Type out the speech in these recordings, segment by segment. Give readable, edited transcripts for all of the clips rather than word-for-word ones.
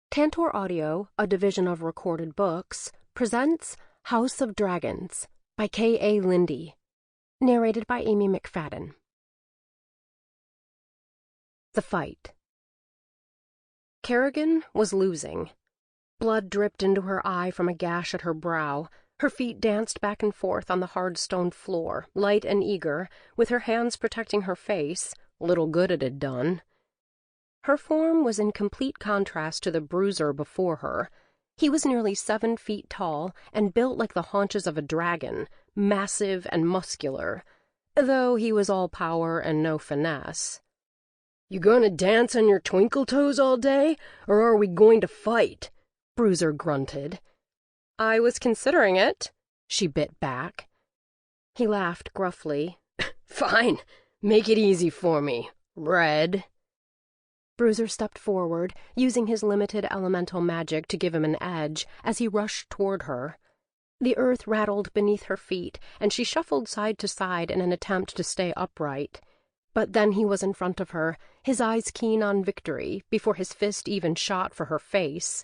Tantor Audio, a division of Recorded Books, presents House of Dragons by K.A. Linde, narrated by Amy Mcfadden. The fight. Kerrigan was losing. Blood dripped into her eye from a gash at her brow. Her feet danced back and forth on the hard stone floor, light and eager, with her hands protecting her face. Little good it had done. Her form was in complete contrast to the bruiser before her. He was nearly 7 feet tall and built like the haunches of a dragon, massive and muscular, though he was all power and no finesse. "You gonna dance on your twinkle toes all day, or are we going to fight?" Bruiser grunted. "I was considering it," she bit back. He laughed gruffly. "Fine, make it easy for me, Red." Bruiser stepped forward, using his limited elemental magic to give him an edge as he rushed toward her. The earth rattled beneath her feet, and she shuffled side to side in an attempt to stay upright. But then he was in front of her, his eyes keen on victory, before his fist even shot for her face.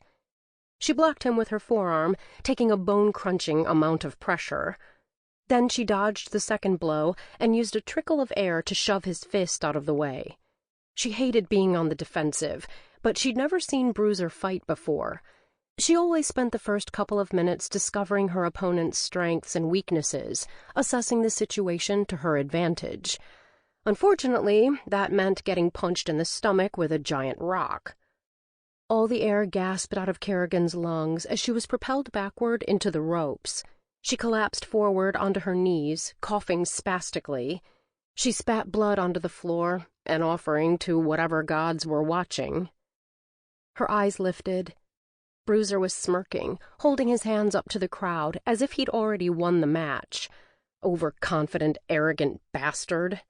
She blocked him with her forearm, taking a bone-crunching amount of pressure. Then she dodged the second blow and used a trickle of air to shove his fist out of the way. She hated being on the defensive, but she'd never seen Bruiser fight before. She always spent the first couple of minutes discovering her opponent's strengths and weaknesses, assessing the situation to her advantage. Unfortunately, that meant getting punched in the stomach with a giant rock. All the air gasped out of Kerrigan's lungs as she was propelled backward into the ropes. She collapsed forward onto her knees, coughing spastically. She spat blood onto the floor, an offering to whatever gods were watching. Her eyes lifted. Bruiser was smirking, holding his hands up to the crowd as if he'd already won the match. Overconfident, arrogant bastard.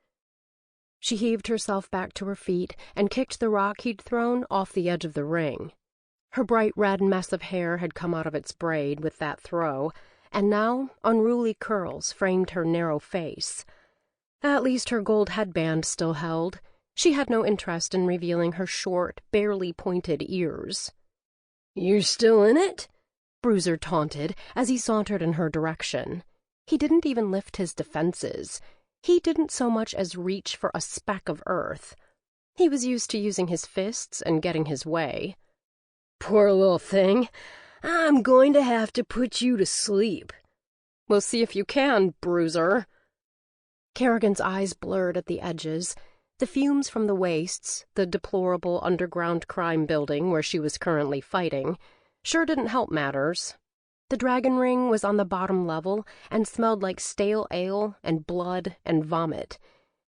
She heaved herself back to her feet and kicked the rock he'd thrown off the edge of the ring. Her bright red mess of hair had come out of its braid with that throw, and now unruly curls framed her narrow face. At least her gold headband still held. She had no interest in revealing her short, barely pointed ears. "You're still in it?" Bruiser taunted as he sauntered in her direction. He didn't even lift his defenses. He didn't so much as reach for a speck of earth. He was used to using his fists and getting his way. "Poor little thing. I'm going to have to put you to sleep." "We'll see if you can, Bruiser." Kerrigan's eyes blurred at the edges. The fumes from the wastes, the deplorable underground crime building where she was currently fighting, sure didn't help matters. The dragon ring was on the bottom level and smelled like stale ale and blood and vomit.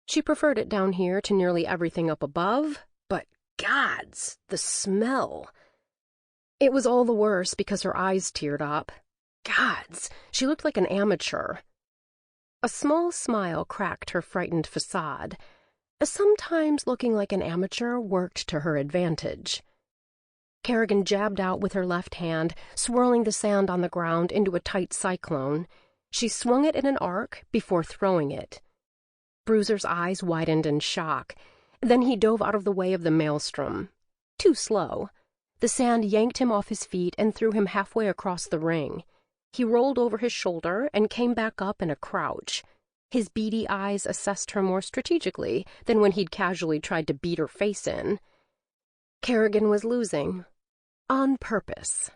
She preferred it down here to nearly everything up above, but gods, the smell. It was all the worse because her eyes teared up. Gods, she looked like an amateur. A small smile cracked her frightened facade. Sometimes looking like an amateur worked to her advantage. Kerrigan jabbed out with her left hand, swirling the sand on the ground into a tight cyclone. She swung it in an arc before throwing it. Bruiser's eyes widened in shock. Then he dove out of the way of the maelstrom. Too slow. The sand yanked him off his feet and threw him halfway across the ring. He rolled over his shoulder and came back up in a crouch. His beady eyes assessed her more strategically than when he'd casually tried to beat her face in. Kerrigan was losing. On purpose.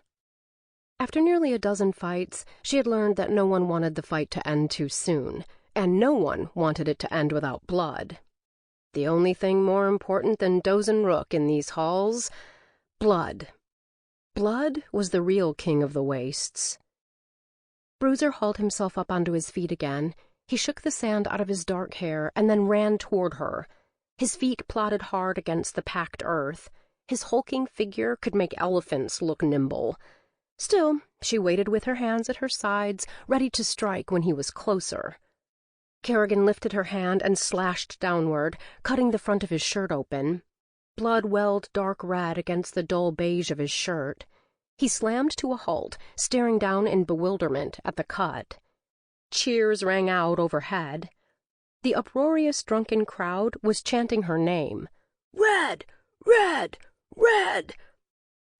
After nearly a dozen fights, she had learned that no one wanted the fight to end too soon, and no one wanted it to end without blood. The only thing more important than Dozen Rook in these halls? Blood. Blood was the real king of the wastes. Bruiser hauled himself up onto his feet again. He shook the sand out of his dark hair and then ran toward her. His feet plodded hard against the packed earth. His hulking figure could make elephants look nimble. Still, she waited with her hands at her sides, ready to strike when he was closer. Kerrigan lifted her hand and slashed downward, cutting the front of his shirt open. Blood welled dark red against the dull beige of his shirt. He slammed to a halt, staring down in bewilderment at the cut. Cheers rang out overhead. The uproarious drunken crowd was chanting her name. "Red! Red! Red!"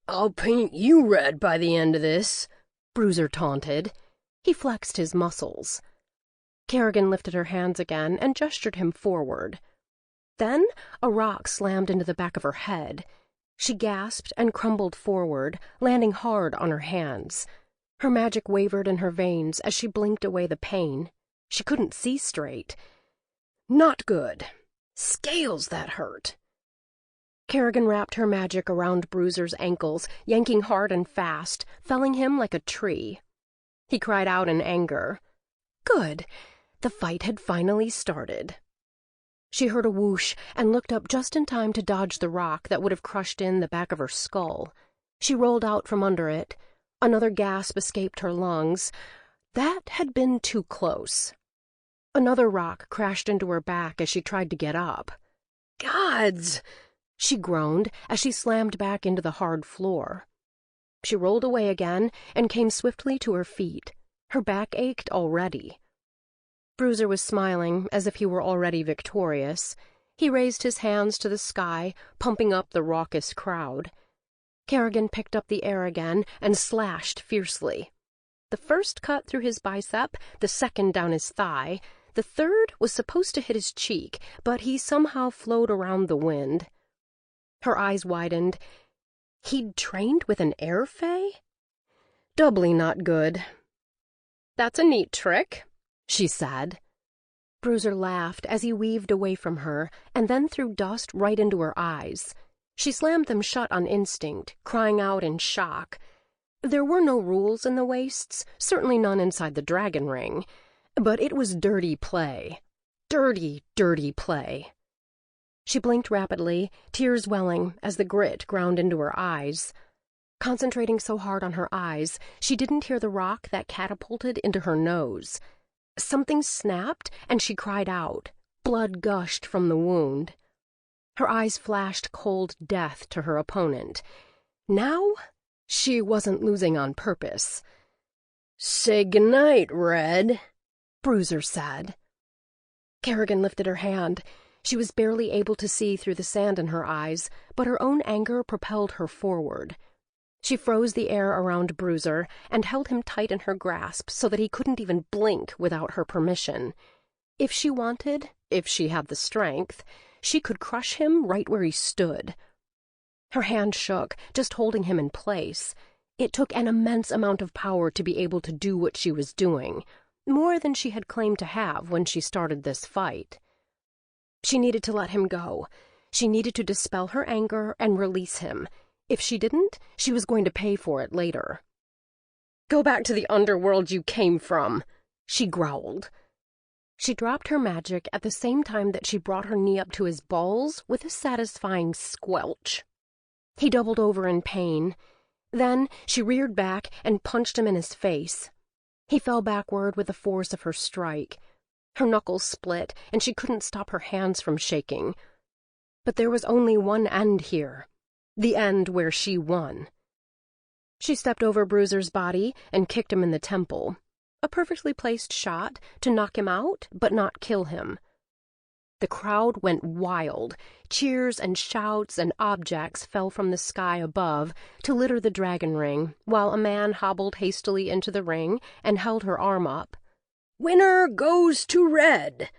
"I'll paint you red by the end of this," Bruiser taunted. He flexed his muscles. Kerrigan lifted her hands again and gestured him forward. Then a rock slammed into the back of her head. She gasped and crumbled forward, landing hard on her hands. Her magic wavered in her veins as she blinked away the pain. She couldn't see straight. Not good. Scales that hurt. Kerrigan wrapped her magic around Bruiser's ankles, yanking hard and fast, felling him like a tree. He cried out in anger. Good. The fight had finally started. She heard a whoosh and looked up just in time to dodge the rock that would have crushed in the back of her skull. She rolled out from under it. Another gasp escaped her lungs. That had been too close. Another rock crashed into her back as she tried to get up. "Gods!" she groaned as she slammed back into the hard floor. She rolled away again and came swiftly to her feet. Her back ached already. Bruiser was smiling as if he were already victorious. He raised his hands to the sky, pumping up the raucous crowd. Kerrigan picked up the air again and slashed fiercely. The first cut through his bicep, the second down his thigh. The third was supposed to hit his cheek, but he somehow flowed around the wind. Her eyes widened. He'd trained with an half-Fae? Doubly not good. "That's a neat trick," she said. Bruiser laughed as he weaved away from her and then threw dust right into her eyes. She slammed them shut on instinct, crying out in shock. There were no rules in the wastes, certainly none inside the dragon ring. But it was dirty play. Dirty, dirty play. She blinked rapidly, tears welling as the grit ground into her eyes. Concentrating so hard on her eyes, she didn't hear the rock that catapulted into her nose. Something snapped, and she cried out. Blood gushed from the wound. Her eyes flashed cold death to her opponent. Now, she wasn't losing on purpose. "Say goodnight, Red," Bruiser said. Kerrigan lifted her hand. She was barely able to see through the sand in her eyes, but her own anger propelled her forward. She froze the air around Bruiser and held him tight in her grasp so that he couldn't even blink without her permission. If she wanted, if she had the strength, she could crush him right where he stood. Her hand shook, just holding him in place. It took an immense amount of power to be able to do what she was doing, more than she had claimed to have when she started this fight. She needed to let him go. She needed to dispel her anger and release him. If she didn't, she was going to pay for it later. "Go back to the underworld you came from," she growled. She dropped her magic at the same time that she brought her knee up to his balls with a satisfying squelch. He doubled over in pain. Then she reared back and punched him in his face. He fell backward with the force of her strike. Her knuckles split, and she couldn't stop her hands from shaking. But there was only one end here. The end where she won. She stepped over Bruiser's body and kicked him in the temple. A perfectly placed shot to knock him out, but not kill him. The crowd went wild. Cheers and shouts and objects fell from the sky above to litter the dragon ring, while a man hobbled hastily into the ring and held her arm up. "Winner goes to Red!"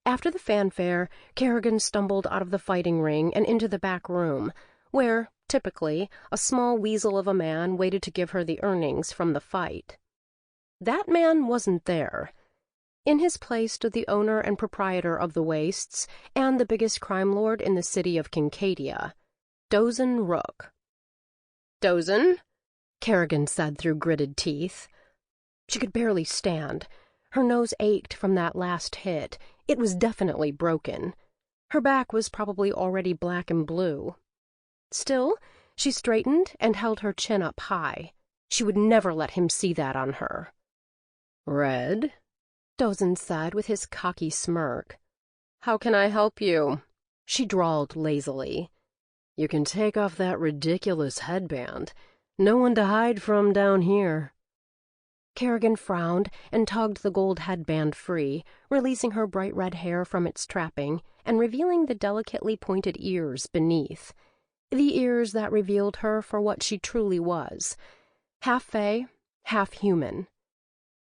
After the fanfare, Kerrigan stumbled out of the fighting ring and into the back room, where, typically, a small weasel of a man waited to give her the earnings from the fight. That man wasn't there. In his place stood the owner and proprietor of the wastes and the biggest crime lord in the city of Kincadia, Dozen Rook. "Dozen?" Kerrigan said through gritted teeth. She could barely stand. Her nose ached from that last hit. It was definitely broken. Her back was probably already black and blue. Still, she straightened and held her chin up high. She would never let him see that on her. "Red?" Dozen said with his cocky smirk. "How can I help you?" she drawled lazily. "You can take off that ridiculous headband. No one to hide from down here." Kerrigan frowned and tugged the gold headband free, releasing her bright red hair from its trapping and revealing the delicately pointed ears beneath. The ears that revealed her for what she truly was, half-Fae, half-human.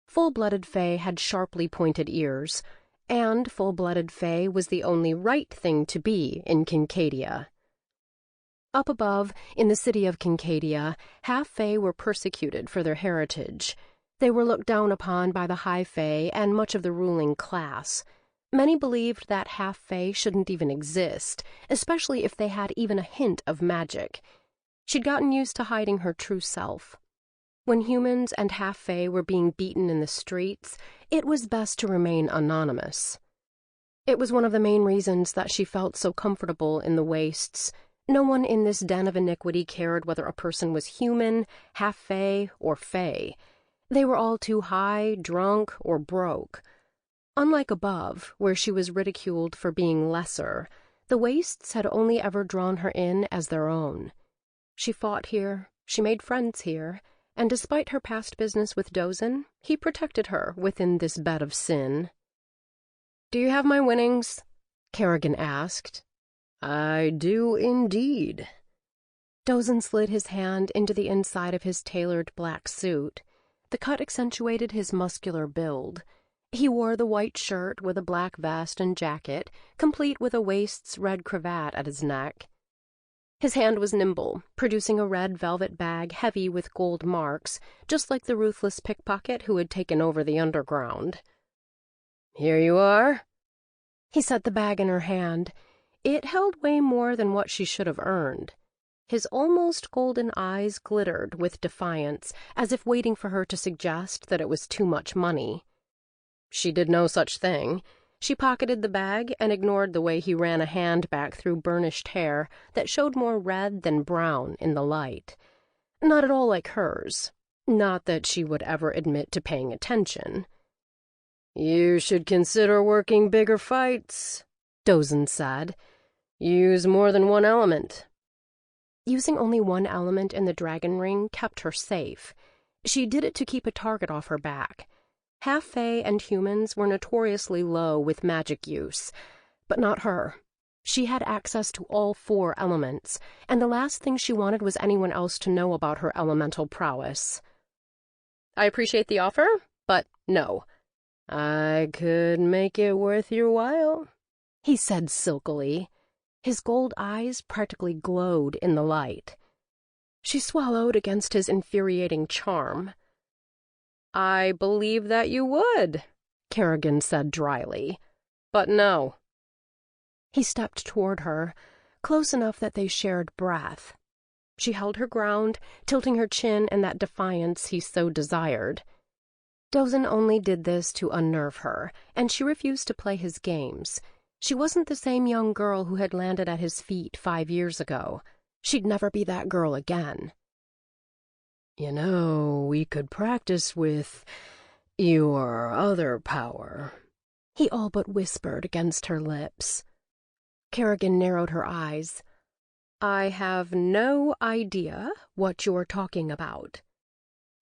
Full-blooded Fae had sharply pointed ears, and full-blooded Fae was the only right thing to be in Kincadia. Up above, in the city of Kincadia, half-Fae were persecuted for their heritage. They were looked down upon by the high Fae and much of the ruling class. Many believed that half-Fae shouldn't even exist, especially if they had even a hint of magic. She'd gotten used to hiding her true self. When humans and half-Fae were being beaten in the streets, it was best to remain anonymous. It was one of the main reasons that she felt so comfortable in the wastes. No one in this den of iniquity cared whether a person was human, half-Fae, or Fae. They were all too high, drunk, or broke. Unlike above, where she was ridiculed for being lesser, the wastes had only ever drawn her in as their own. She fought here, she made friends here, and despite her past business with Dozin, he protected her within this bed of sin. "Do you have my winnings?" Kerrigan asked. "I do indeed." Dozin slid his hand into the inside of his tailored black suit. The cut accentuated his muscular build. He wore the white shirt with a black vest and jacket, complete with a waist's red cravat at his neck. His hand was nimble, producing a red velvet bag heavy with gold marks, just like the ruthless pickpocket who had taken over the underground. "Here you are." He set the bag in her hand. It held way more than what she should have earned. His almost golden eyes glittered with defiance, as if waiting for her to suggest that it was too much money. She did no such thing. She pocketed the bag and ignored the way he ran a hand back through burnished hair that showed more red than brown in the light. Not at all like hers. Not that she would ever admit to paying attention. "You should consider working bigger fights," Dozin said. "Use more than one element." Using only one element in the dragon ring kept her safe. She did it to keep a target off her back. Half-Fae and humans were notoriously low with magic use, but not her. She had access to all 4 elements, and the last thing she wanted was anyone else to know about her elemental prowess. "I appreciate the offer, but no." "I could make it worth your while," he said silkily. His gold eyes practically glowed in the light. She swallowed against his infuriating charm. "I believe that you would," Kerrigan said dryly. "But no." He stepped toward her, close enough that they shared breath. She held her ground, tilting her chin in that defiance he so desired. Dozin only did this to unnerve her, and she refused to play his games. She wasn't the same young girl who had landed at his feet 5 years ago. She'd never be that girl again. "You know, we could practice with your other power," he all but whispered against her lips. Kerrigan narrowed her eyes. "I have no idea what you're talking about."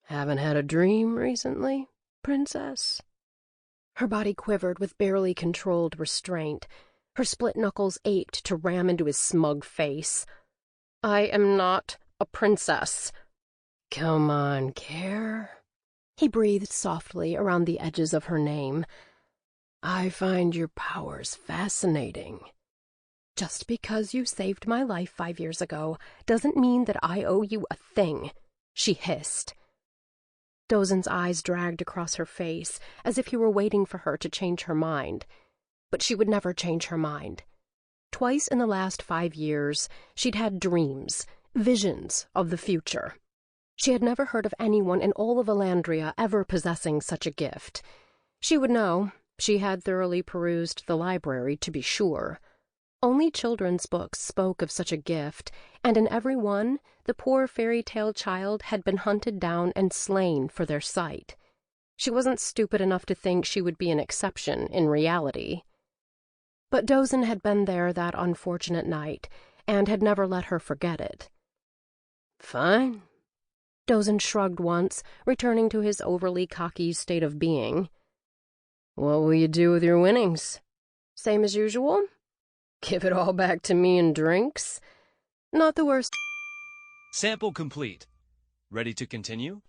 "Haven't had a dream recently, Princess?" Her body quivered with barely controlled restraint. Her split knuckles ached to ram into his smug face. "I am not a princess." "Come on, Care." He breathed softly around the edges of her name. "I find your powers fascinating." "Just because you saved my life 5 years ago doesn't mean that I owe you a thing," she hissed. Dozin's eyes dragged across her face, as if he were waiting for her to change her mind. But she would never change her mind. Twice in the last 5 years, she'd had dreams, visions of the future. She had never heard of anyone in all of Alandria ever possessing such a gift. She would know. She had thoroughly perused the library, to be sure. Only children's books spoke of such a gift, and in every one, the poor fairy tale child had been hunted down and slain for their sight. She wasn't stupid enough to think she would be an exception in reality. But Dozin had been there that unfortunate night, and had never let her forget it. "Fine." Dozin shrugged once, returning to his overly cocky state of being. "What will you do with your winnings? Same as usual? Give it all back to me in drinks? Not the worst. Sample complete. Ready to continue?